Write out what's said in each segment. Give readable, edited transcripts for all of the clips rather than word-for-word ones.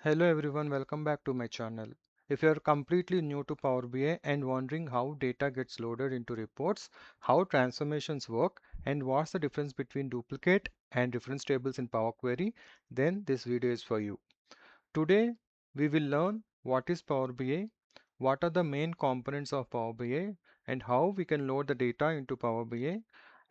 Hello everyone, welcome back to my channel. If you are completely new to Power BI and wondering how data gets loaded into reports, how transformations work, and what's the difference between duplicate and reference tables in Power Query, then this video is for you. Today, we will learn what is Power BI, what are the main components of Power BI, and how we can load the data into Power BI.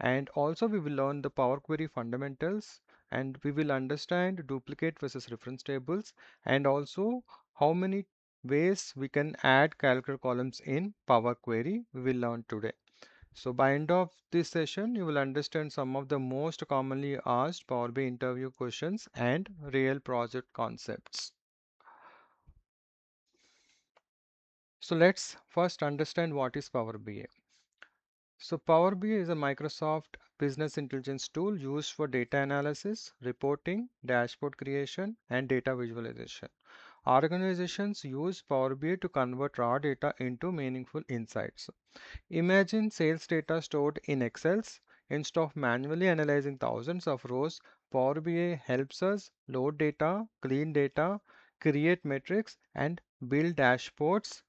And also we will learn the Power Query fundamentals, and we will understand duplicate versus reference tables, and also how many ways we can add calculator columns in Power Query we will learn today. So by end of this session, you will understand some of the most commonly asked Power BI interview questions and real project concepts. So let's first understand what is Power BI. So Power BI is a Microsoft business intelligence tool used for data analysis, reporting, dashboard creation, and data visualization. Organizations use Power BI to convert raw data into meaningful insights. Imagine sales data stored in Excels. Instead of manually analyzing thousands of rows, Power BI helps us load data, clean data, create metrics, and build dashboards,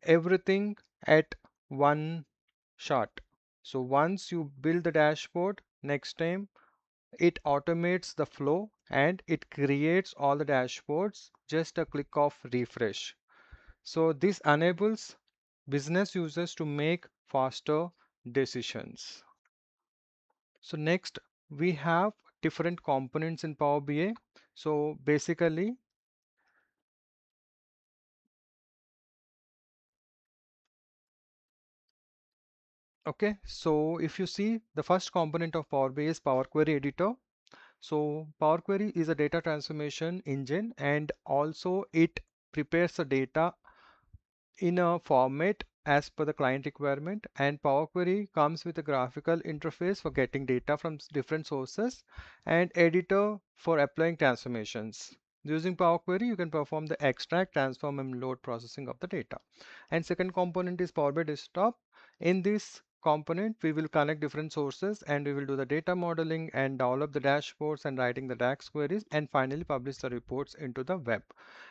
everything at one shot. So once you build the dashboard, next time it automates the flow and it creates all the dashboards just a click of refresh. So this enables business users to make faster decisions. So next we have different components in Power BI. So basically, okay, so if you see, the first component of Power BI is Power Query Editor. So Power Query is a data transformation engine, and also it prepares the data in a format as per the client requirement, and Power Query comes with a graphical interface for getting data from different sources and editor for applying transformations. Using Power Query, you can perform the extract, transform, and load processing of the data. And second component is Power BI Desktop. In this component, we will connect different sources and we will do the data modeling and develop the dashboards and writing the DAX queries and finally publish the reports into the web.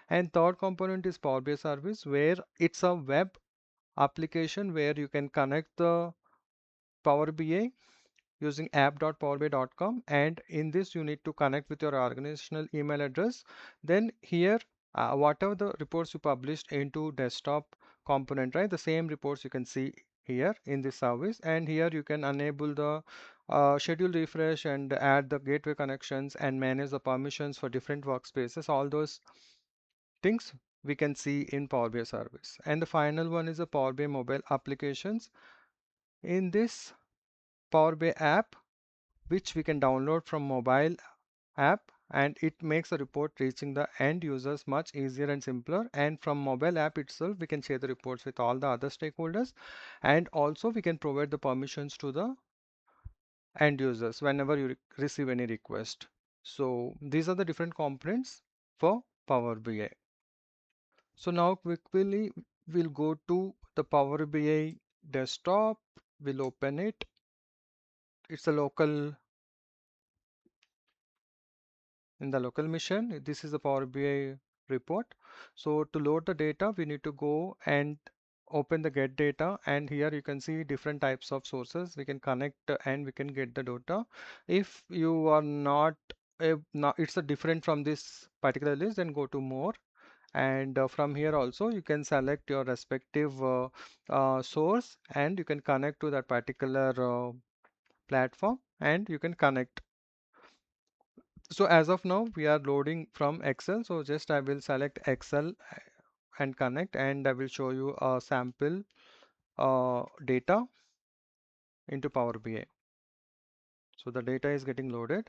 And third component is Power BI Service, where it's a web application where you can connect the Power BI using app.powerbi.com, and in this you need to connect with your organizational email address. Then here, whatever the reports you published into desktop component, right, the same reports you can see here in this service, and here you can enable the schedule refresh and add the gateway connections and manage the permissions for different workspaces. All those things we can see in Power BI service. And the final one is the Power BI mobile applications. In this Power BI app, which we can download from mobile app, and it makes the report reaching the end users much easier and simpler. And from mobile app itself, we can share the reports with all the other stakeholders, and also we can provide the permissions to the end users whenever you receive any request. So these are the different components for Power BI. So now quickly we'll go to the Power BI desktop. We'll open it. It's a local in the local machine. This is the Power BI report. So to load the data, we need to go and open the get data, and here you can see different types of sources we can connect and we can get the data. If you are not, it's a different from this particular list, then go to more, and from here also you can select your respective source and you can connect to that particular platform and you can connect. So as of now we are loading from Excel, so just I will select Excel and connect, and I will show you a sample data into Power BI. So the data is getting loaded.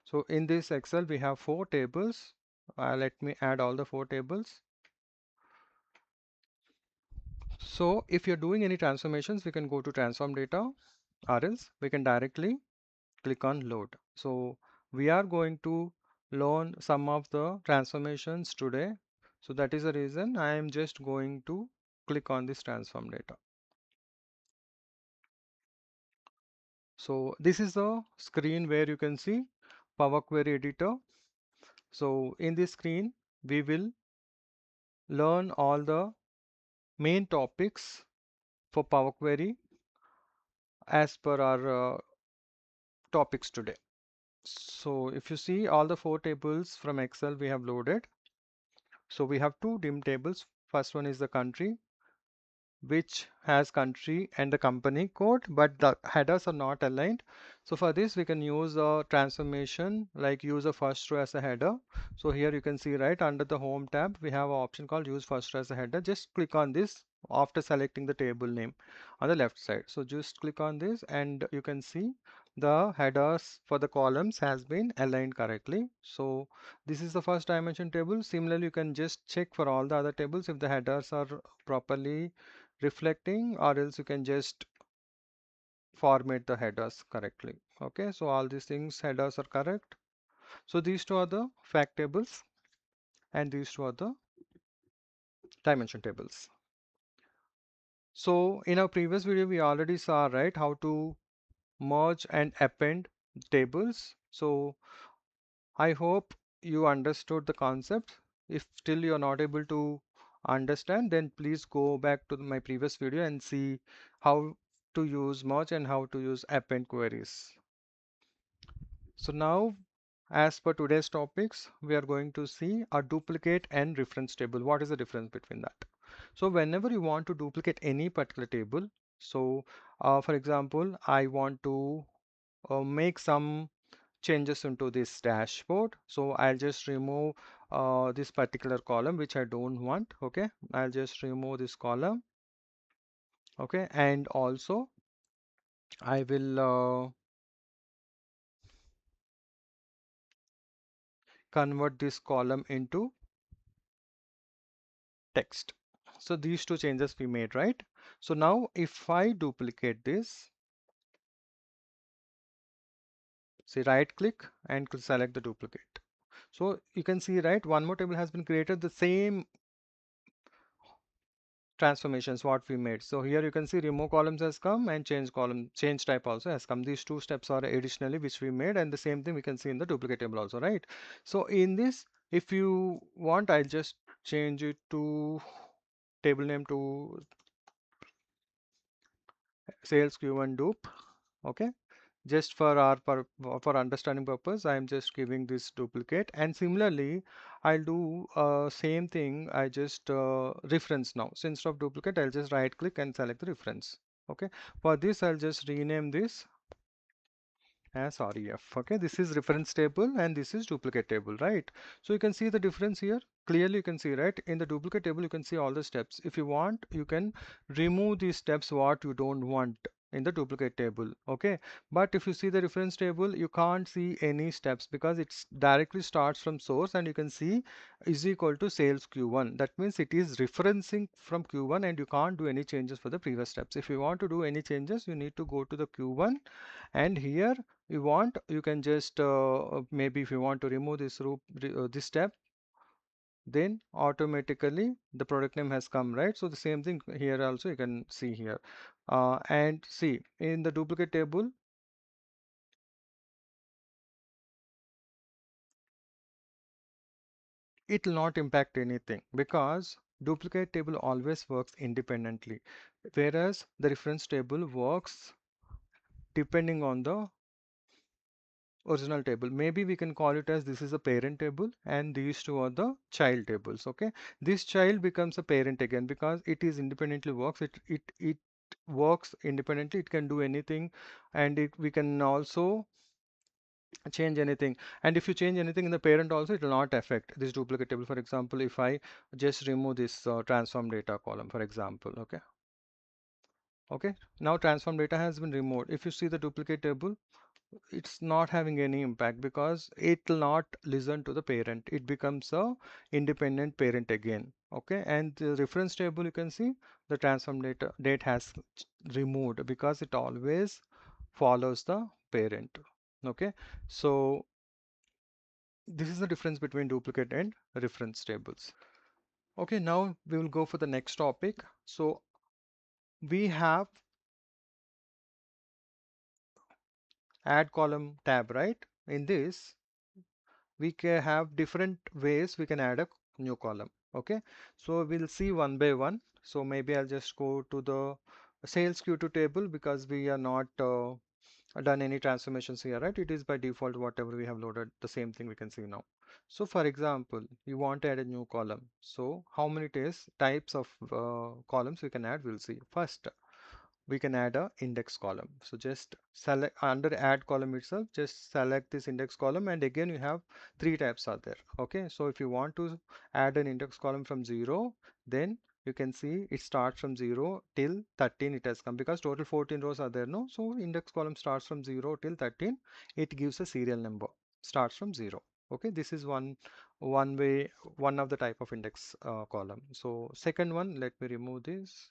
So in this Excel we have 4 tables. Let me add all the 4 tables. So if you're doing any transformations, we can go to transform data, or else we can directly click on load. So we are going to learn some of the transformations today. So that is the reason I am just going to click on this transform data. So this is the screen where you can see Power Query Editor. So in this screen, we will learn all the main topics for Power Query as per our topics today. So if you see all the four tables from Excel we have loaded. So we have two dim tables. First one is the country, which has country and the company code, but the headers are not aligned. So for this, we can use a transformation like use a first row as a header. So here you can see right under the home tab, we have an option called use first row as a header. Just click on this after selecting the table name on the left side. So just click on this and you can see the headers for the columns has been aligned correctly. So this is the first dimension table. Similarly, you can just check for all the other tables if the headers are properly reflecting, or else you can just format the headers correctly. Okay, so all these things headers are correct. So these two are the fact tables and these two are the dimension tables. So in our previous video we already saw right how to merge and append tables. So I hope you understood the concept. If still you are not able to understand, then please go back to my previous video and see how to use merge and how to use append queries. So now, as per today's topics, we are going to see a duplicate and reference table. What is the difference between that? So whenever you want to duplicate any particular table, so for example, I want to make some changes into this dashboard. So I'll just remove this particular column which I don't want. Okay, I'll just remove this column. Okay, and also I will convert this column into text. So these two changes we made, right? So now if I duplicate this, say right click and select the duplicate. So you can see, right, one more table has been created, the same transformations what we made. So here you can see remove columns has come and change type also has come. These two steps are additionally which we made, and the same thing we can see in the duplicate table also, right? So in this, if you want, I'll just change it to table name to sales Q1 dupe. Okay, just for our for understanding purpose, I am just giving this duplicate, and similarly I'll do same thing. I just reference now, so instead of duplicate I'll just right click and select the reference. Okay, for this I'll just rename this as REF. Okay, this is reference table and this is duplicate table, right? So you can see the difference here. Clearly you can see, right? In the duplicate table you can see all the steps. If you want, you can remove these steps what you don't want in the duplicate table. Okay, but if you see the reference table, you can't see any steps because it's directly starts from source, and you can see is equal to sales Q1. That means it is referencing from Q1 and you can't do any changes for the previous steps. If you want to do any changes, you need to go to the Q1, and here you want, you can just maybe if you want to remove this this step, then automatically the product name has come, right? So the same thing here also you can see here, and see in the duplicate table it will not impact anything because duplicate table always works independently, whereas the reference table works depending on the original table. Maybe we can call it as this is a parent table and these two are the child tables. Okay, this child becomes a parent again because it is independently works, it works independently, it can do anything, and we can also change anything, and if you change anything in the parent also, it will not affect this duplicate table. For example, if I just remove this transform data column, for example. Okay, now transform data has been removed. If you see the duplicate table, it's not having any impact because it will not listen to the parent, it becomes a independent parent again. Okay, and the reference table, you can see the transform date has removed because it always follows the parent. Okay, so this is the difference between duplicate and reference tables. Okay, now we will go for the next topic. So we have add column tab, right? In this we can have different ways we can add a new column. Okay, so we'll see one by one. So maybe I'll just go to the sales Q2 table because we are not done any transformations here, right? It is by default whatever we have loaded, the same thing we can see now. So for example, you want to add a new column. So how many types of columns we can add, we'll see. First, we can add a index column. So just select under add column itself, just select this index column, and again you have three types are there. Okay, so if you want to add an index column from 0, then you can see it starts from 0 till 13 it has come, because total 14 rows are there, no? So index column starts from 0 till 13. It gives a serial number, starts from 0. Okay, this is one way, one of the type of index column. So second one, let me remove this.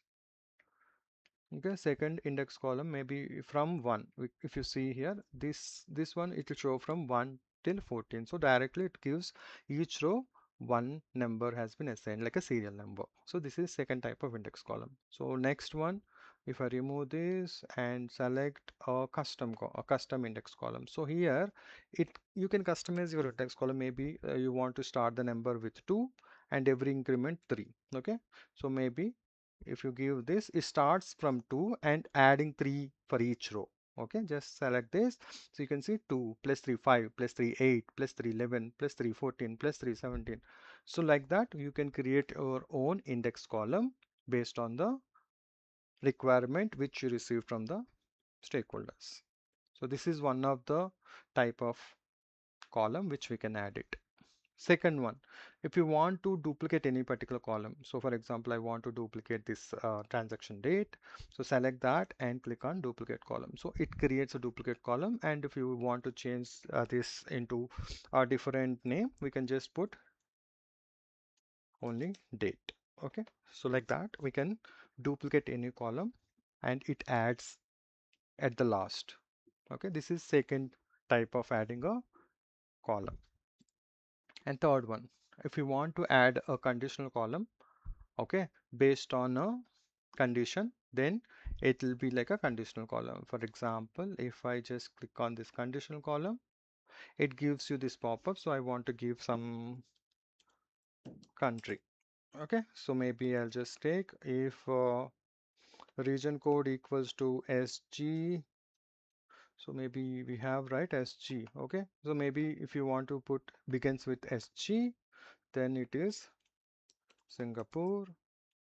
Okay, second index column maybe from 1. If you see here, this one, it will show from 1 till 14. So directly it gives each row one number has been assigned, like a serial number. So this is second type of index column. So next one, if I remove this and select a custom index column. So here you can customize your index column. Maybe you want to start the number with 2 and every increment 3. Okay, so maybe if you give this, it starts from 2 and adding 3 for each row. Okay, just select this. So you can see 2 plus 3 5 plus 3 8 plus 3 11 plus 3 14 plus 3 17. So like that you can create your own index column based on the requirement which you receive from the stakeholders. So this is one of the type of column which we can add it. Second one, if you want to duplicate any particular column, so for example, I want to duplicate this transaction date. So select that and click on duplicate column. So it creates a duplicate column. And if you want to change this into a different name, we can just put only date. Okay. So like that, we can duplicate any column and it adds at the last. Okay. This is second type of adding a column. And third one, if you want to add a conditional column, okay, based on a condition, then it will be like a conditional column. For example, if I just click on this conditional column, it gives you this pop-up. So I want to give some country. Okay, so maybe I'll just take if region code equals to SG. So maybe we have right SG. Okay, so maybe if you want to put begins with SG, then it is Singapore.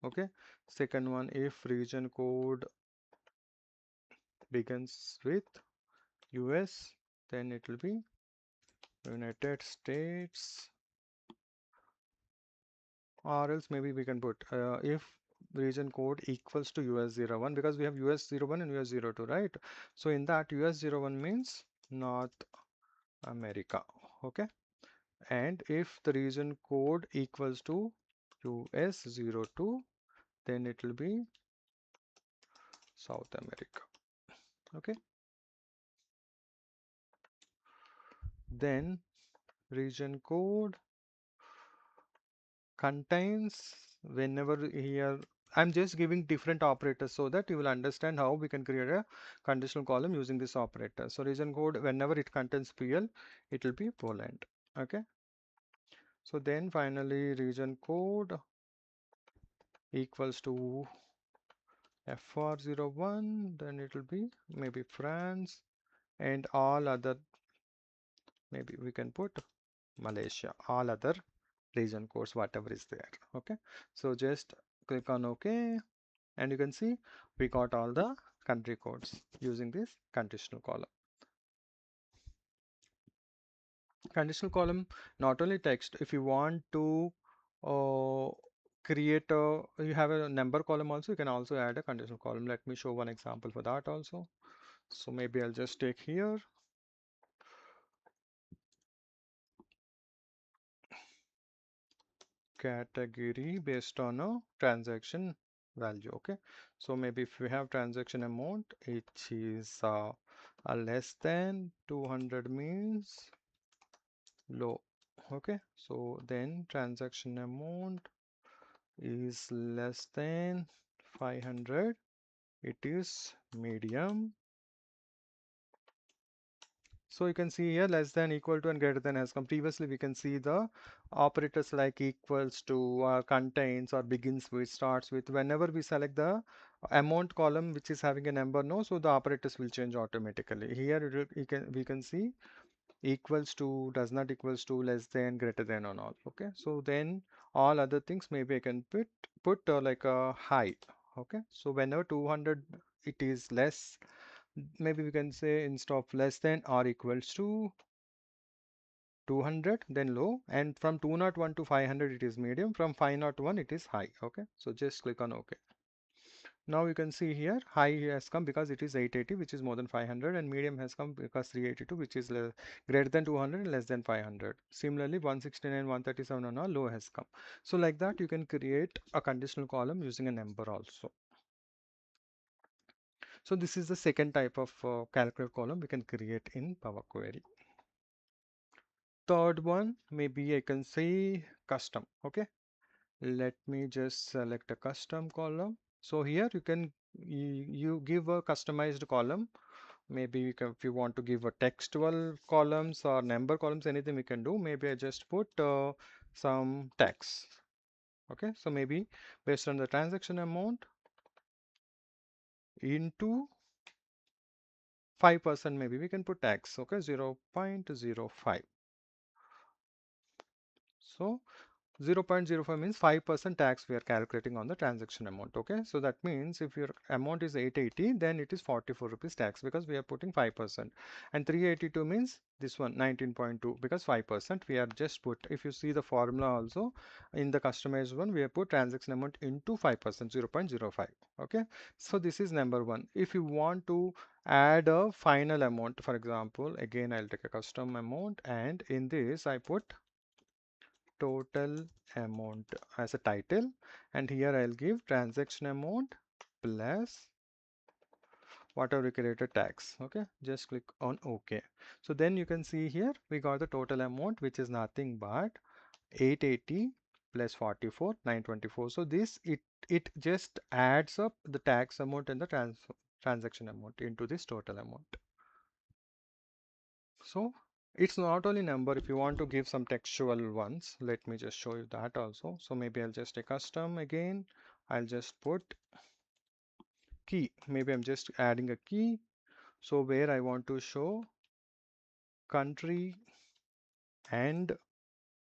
Okay, second one, if region code begins with US, then it will be United States, or else maybe we can put if region code equals to US 01, because we have US 01 and US 02, right? So in that US 01 means North America. Okay, and if the region code equals to US 02, then it will be South America. Okay, then region code contains, whenever here I'm just giving different operators so that you will understand how we can create a conditional column using this operator. So region code, whenever it contains PL, it will be Poland. Okay, so then finally region code equals to FR01, then it will be maybe France, and all other, maybe we can put Malaysia, all other region codes whatever is there. Okay, so just click on OK, and you can see we got all the country codes using this conditional column. Conditional column, not only text, if you want to uh, create a, you have a number column also, you can also add a conditional column. Let me show one example for that also. So maybe I'll just take here category based on a transaction value. Okay, so maybe if we have transaction amount, it is a less than 200 means low. Okay, so then transaction amount is less than 500, it is medium, So you can see here less than, equal to, and greater than has come. Previously we can see the operators like equals to, or contains, or begins with, starts with. Whenever we select the amount column which is having a number, no, so the operators will change automatically. Here we can see equals to, does not equals to, less than, greater than, and all. Okay, so then all other things maybe I can put like a high. Okay, so whenever 200 it is less, maybe we can say instead of less than or equals to 200, then low, and from 201 to 500 it is medium, from 501 it is high. Okay, so just click on OK. Now you can see here high has come because it is 880, which is more than 500, and medium has come because 382, which is greater than 200 and less than 500. Similarly, 169, 137 and all low has come. So like that you can create a conditional column using a number also. So this is the second type of calculator column we can create in Power Query. Third one, maybe I can say custom. Okay, let me just select a custom column. So here you give a customized column. Maybe if you want to give a textual columns or number columns, anything we can do. Maybe I just put some text. Okay, so maybe based on the transaction amount into 5%, maybe we can put tax. Okay, 0.05. So 0.05 means 5% tax we are calculating on the transaction amount. Okay, so that means if your amount is 880, then it is 44 rupees tax because we are putting 5%, and 382 means this one 19.2 because 5% we are just put. If you see the formula also in the customized one, we have put transaction amount into 5%, 0.05. Okay, so this is number one. If you want to add a final amount, for example, again I'll take a custom amount, and in this I put total amount as a title, and here I'll give transaction amount plus whatever we created tax. Okay, just click on OK. So then you can see here we got the total amount, which is nothing but 880 plus 44, 924. So this it just adds up the tax amount and the transaction amount into this total amount. So it's not only number. If you want to give some textual ones, let me just show you that also. So maybe I'll just take custom again. I'll just put key. Maybe I'm just adding a key. So where I want to show country and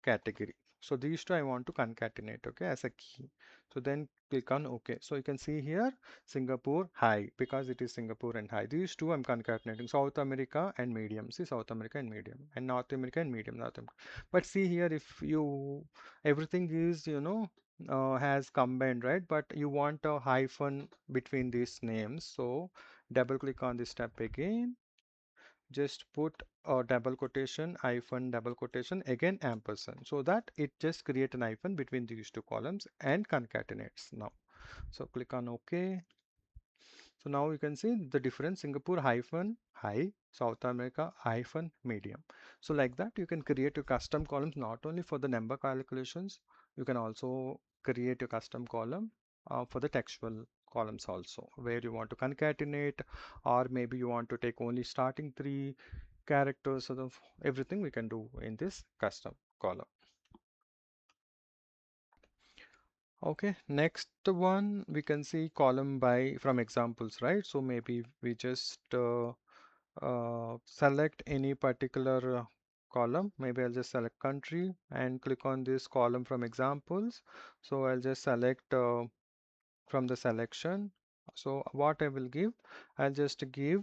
category. So these two I want to concatenate, okay, as a key. So then click on OK. So you can see here Singapore high because it is Singapore and high. These two I'm concatenating. South America and medium. See, South America and medium, and North America and medium. North America. But see here, if you everything is has combined, right? But you want a hyphen between these names. So double click on this tab again, just put a double quotation, hyphen, double quotation, again ampersand, so that it just create an hyphen between these two columns and concatenates now. So click on OK. So now you can see the difference: Singapore hyphen high, South America hyphen medium. So like that you can create your custom columns not only for the number calculations, you can also create a custom column for the textual columns also, where you want to concatenate, or maybe you want to take only starting three characters. So everything we can do in this custom column. Okay, next one we can see column by from examples, right? So maybe we just select any particular column. Maybe I'll just select country and click on this column from examples. So I'll just select from the selection. So what I will give, I'll just give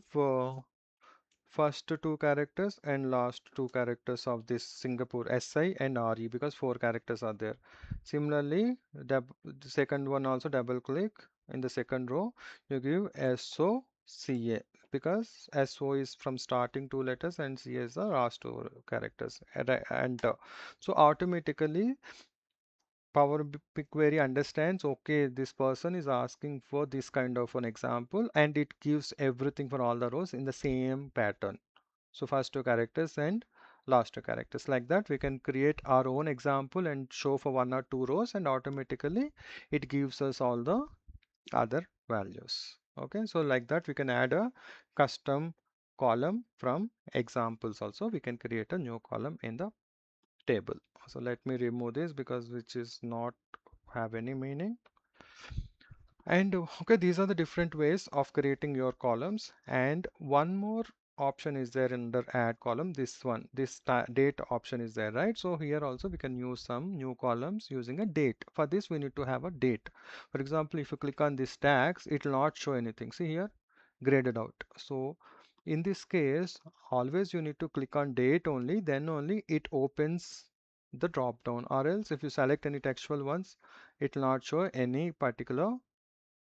first two characters and last two characters of this Singapore SI and RE, because four characters are there. Similarly, the second one also double click in the second row, you give SOCA because SO is from starting two letters and CA is the last two characters, and enter. So automatically Power BigQuery understands, okay, this person is asking for this kind of an example, and it gives everything for all the rows in the same pattern. So first two characters and last two characters. Like that, we can create our own example and show for one or two rows, and automatically it gives us all the other values. Okay, so like that, we can add a custom column from examples also. We can create a new column in the table. So let me remove this because which is not have any meaning. And okay, these are the different ways of creating your columns. And one more option is there under add column. This one, this date option is there, right? So here also we can use some new columns using a date. For this, we need to have a date. For example, if you click on this tags, it will not show anything. See here, graded out. So in this case, always you need to click on date only, then only it opens the drop down, or else if you select any textual ones, it will not show any particular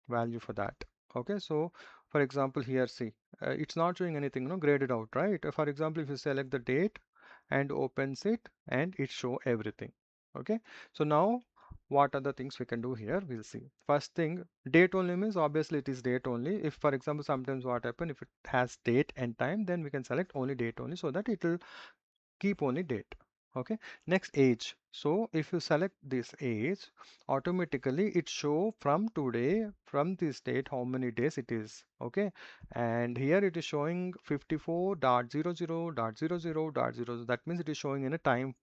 value for that. Okay, so for example here, see, it's not showing anything, no, graded out, right? For example, if you select the date and opens it and it show everything. Okay, so now what are the things we can do here? We'll see. First thing, date only means obviously it is date only. If for example, sometimes what happen, if it has date and time, then we can select only date only, so that it will keep only date. Okay, next age. So if you select this age, automatically it show from today, from this date, how many days it is. Okay, and here it is showing 54.00.00.00. That means it is showing in a time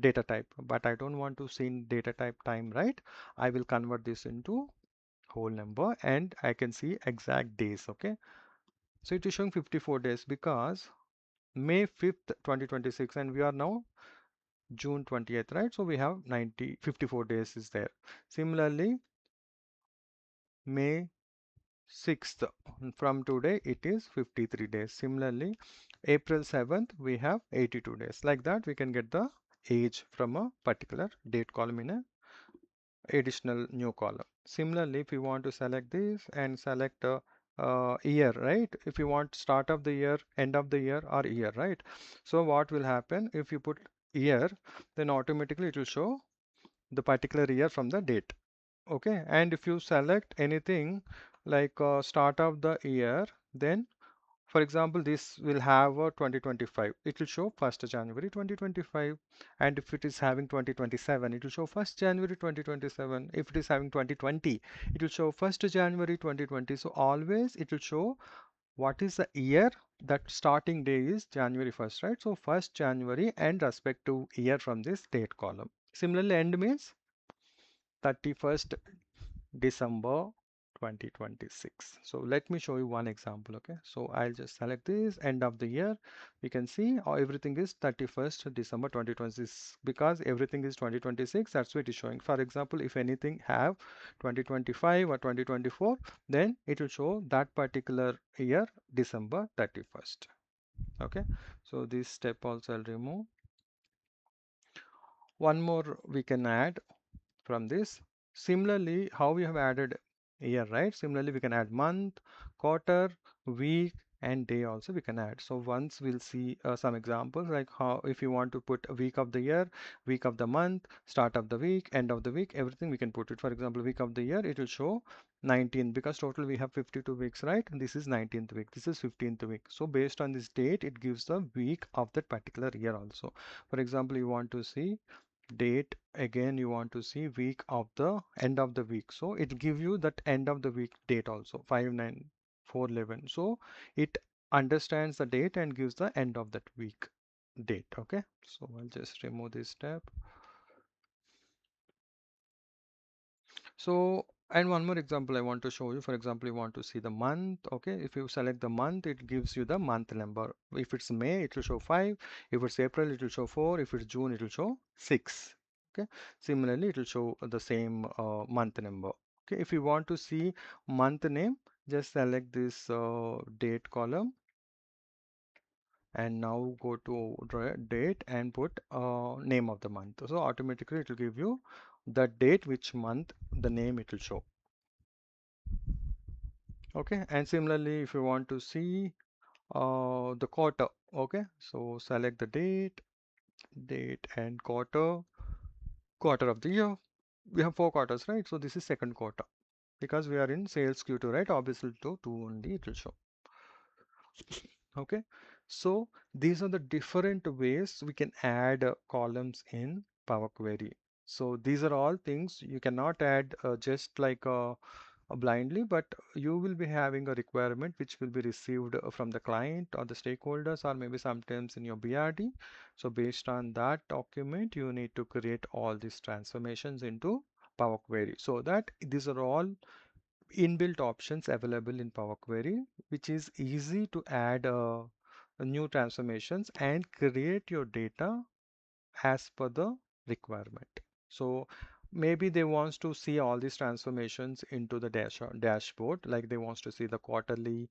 data type, but I don't want to see in data type time, right? I will convert this into whole number and I can see exact days. Okay, so it is showing 54 days because May 5th 2026 and we are now June 20th, right? So we have 54 days is there. Similarly, May 6th, from today it is 53 days. Similarly, April 7th, we have 82 days. Like that, we can get the age from a particular date column in a additional new column. Similarly, if you want to select this and select a year, right? If you want start of the year, end of the year, or year, right? So what will happen if you put year, then automatically it will show the particular year from the date. Okay, and if you select anything like start of the year, then for example this will have a 2025, it will show 1st January 2025, and if it is having 2027 it will show 1st January 2027. If it is having 2020 it will show 1st January 2020. So always it will show what is the year, that starting day is January 1st, right? So 1st January and respective year from this date column. Similarly, end means 31st December 2026. So let me show you one example. Okay, so I'll just select this end of the year. We can see everything is 31st December 2026 because everything is 2026. That's what it is showing. For example, if anything have 2025 or 2024, then it will show that particular year December 31st. Okay, so this step also I'll remove. One more we can add from this. Similarly, how we have added year, right? Similarly, we can add month, quarter, week, and day also we can add. So once we'll see some examples like how if you want to put a week of the year, week of the month, start of the week, end of the week, everything we can put it. For example, week of the year, it will show 19 because total we have 52 weeks, right? And this is 19th week, this is 15th week. So based on this date, it gives the week of that particular year also. For example, you want to see date, again you want to see week of the end of the week, so it give you that end of the week date also 59411. So it understands the date and gives the end of that week date. Okay, so I'll just remove this step. So, and one more example I want to show you. For example, you want to see the month. Okay, if you select the month, it gives you the month number. If it's May, it will show 5. If it's April, it will show 4. If it's June, it will show 6. Okay, similarly, it will show the same month number. Okay, if you want to see month name, just select this date column and now go to date and put name of the month. So automatically it will give you the date, which month, the name it will show. Okay, and similarly if you want to see the quarter, okay, so select the date and quarter of the year. We have 4 quarters, right? So this is second quarter because we are in sales Q2, right? Obviously to 2 only it will show. Okay, so these are the different ways we can add columns in Power Query. So these are all things you cannot add just like blindly, but you will be having a requirement which will be received from the client or the stakeholders, or maybe sometimes in your BRD. So based on that document, you need to create all these transformations into Power Query, so that these are all inbuilt options available in Power Query, which is easy to add new transformations and create your data as per the requirement. So maybe they wants to see all these transformations into the dashboard, like they wants to see the quarterly,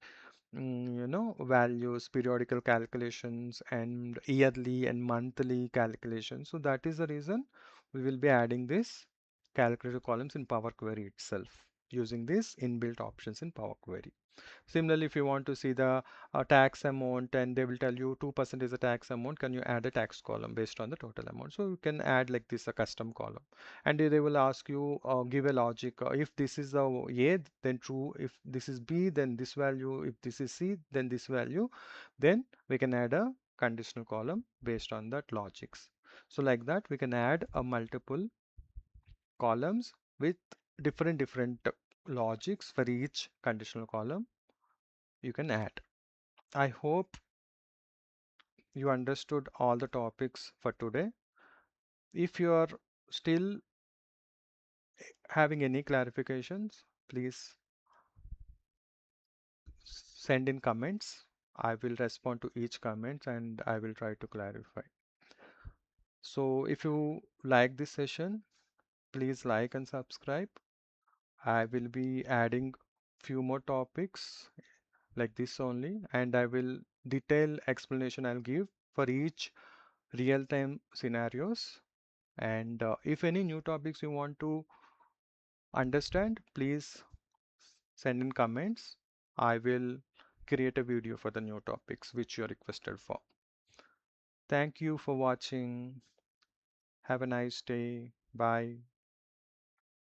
values, periodical calculations, and yearly and monthly calculations. So that is the reason we will be adding this calculator columns in Power Query itself using these inbuilt options in Power Query. Similarly, if you want to see the tax amount and they will tell you 2% is a tax amount, can you add a tax column based on the total amount? So you can add like this a custom column. And they will ask you, give a logic. If this is A, then true. If this is B, then this value. If this is C, then this value. Then we can add a conditional column based on that logics. So like that, we can add a multiple columns with different logics for each conditional column you can add. I hope you understood all the topics for today. If you are still having any clarifications, please send in comments. I will respond to each comment and I will try to clarify. So if you like this session, please like and subscribe. I will be adding few more topics like this only, and I will detail explanation I'll give for each real-time scenarios. And if any new topics you want to understand, please send in comments. I will create a video for the new topics which you are requested for. Thank you for watching. Have a nice day. Bye.